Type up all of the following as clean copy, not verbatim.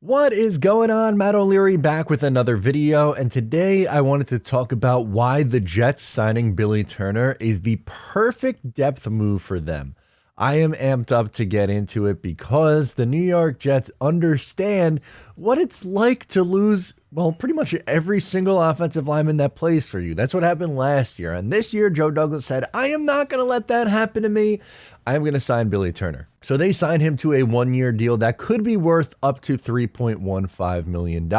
What is going on? Matt O'Leary back with another video, and today I wanted to talk about why the Jets signing Billy Turner is the perfect depth move for them. I am amped up to get into it because the New York Jets understand what it's like to lose, well, pretty much every single offensive lineman that plays for you. That's what happened last year. And this year, Joe Douglas said, I am not going to let that happen to me. I'm going to sign Billy Turner. So they signed him to a one-year deal that could be worth up to $3.15 million.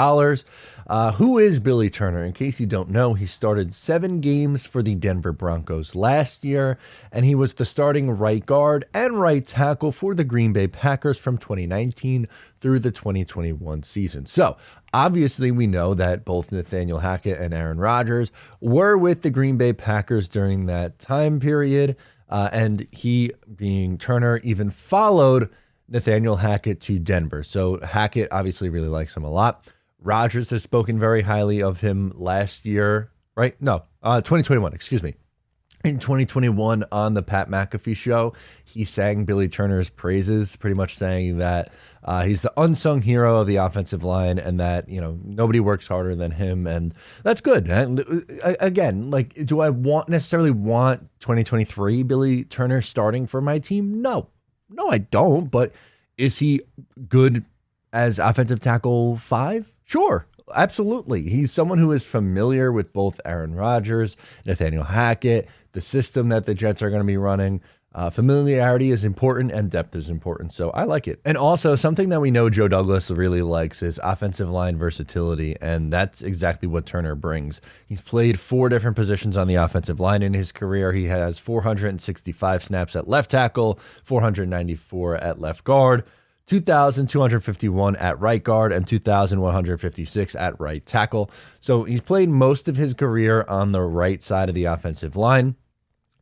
Who is Billy Turner? In case you don't know, he started 7 games for the Denver Broncos last year, and he was the starting right guard and right tackle for the Green Bay Packers from 2019 through the 2021 season. So obviously we know that both Nathaniel Hackett and Aaron Rodgers were with the Green Bay Packers during that time period. And he, being Turner, even followed Nathaniel Hackett to Denver. So Hackett obviously really likes him a lot. Rodgers has spoken very highly of him last year, right? No, 2021, excuse me. In 2021 on the Pat McAfee show, he sang Billy Turner's praises, pretty much saying that he's the unsung hero of the offensive line and that, nobody works harder than him. And that's good. And again, do I necessarily want 2023 Billy Turner starting for my team? No, I don't. But is he good as offensive tackle 5? Sure. Absolutely. He's someone who is familiar with both Aaron Rodgers, Nathaniel Hackett, the system that the Jets are going to be running. Familiarity is important and depth is important. So I like it. And also something that we know Joe Douglas really likes is offensive line versatility. And that's exactly what Turner brings. He's played 4 different positions on the offensive line in his career. He has 465 snaps at left tackle, 494 at left guard, 2,251 at right guard, and 2,156 at right tackle. So he's played most of his career on the right side of the offensive line,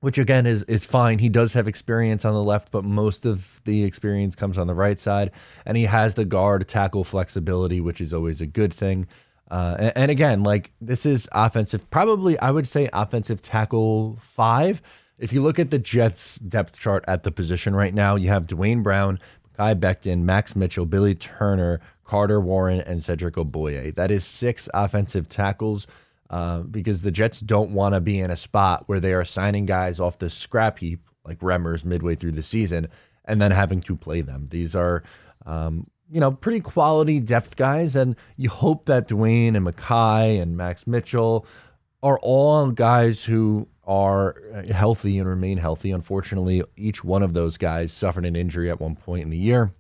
which again is fine. He does have experience on the left, but most of the experience comes on the right side. And he has the guard tackle flexibility, which is always a good thing. And again, this is offensive, probably I would say offensive tackle 5. If you look at the Jets depth chart at the position right now, you have Dwayne Brown, Kai Becton, Max Mitchell, Billy Turner, Carter Warren, and Cedric Oboye. That is 6 offensive tackles because the Jets don't want to be in a spot where they are signing guys off the scrap heap like Remmers midway through the season and then having to play them. These are, pretty quality depth guys, and you hope that Dwayne and Mackay and Max Mitchell are all guys who are healthy and remain healthy. Unfortunately, each one of those guys suffered an injury at one point in the year.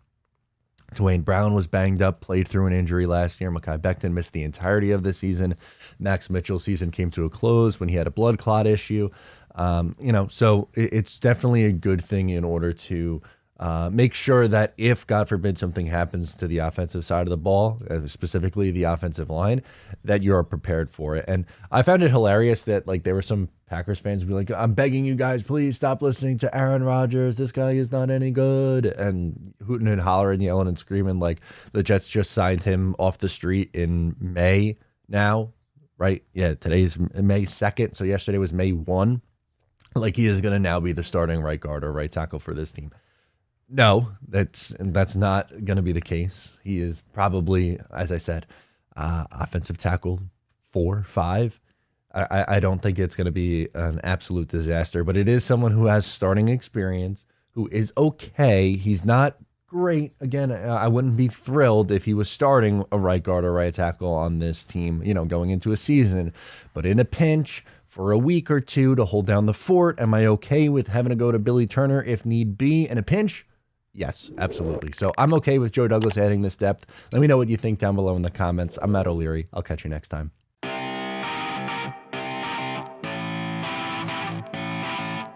Dwayne Brown was banged up, played through an injury last year. Mekhi Becton missed the entirety of the season. Max Mitchell's season came to a close when he had a blood clot issue. So it's definitely a good thing in order to make sure that if, God forbid, something happens to the offensive side of the ball, specifically the offensive line, that you're prepared for it. And I found it hilarious that there were some Packers fans be like, I'm begging you guys, please stop listening to Aaron Rodgers. This guy is not any good. And hooting and hollering, yelling and screaming like the Jets just signed him off the street in May now, right? Yeah, today's May 2nd. So yesterday was May 1. He is going to now be the starting right guard or right tackle for this team. No, that's not going to be the case. He is probably, as I said, offensive tackle 4, 5. I don't think it's going to be an absolute disaster, but it is someone who has starting experience, who is okay. He's not great. Again, I wouldn't be thrilled if he was starting a right guard or right tackle on this team, going into a season. But in a pinch, for a week or two to hold down the fort, am I okay with having to go to Billy Turner if need be in a pinch? Yes, absolutely. So I'm okay with Joe Douglas adding this depth. Let me know what you think down below in the comments. I'm Matt O'Leary. I'll catch you next time.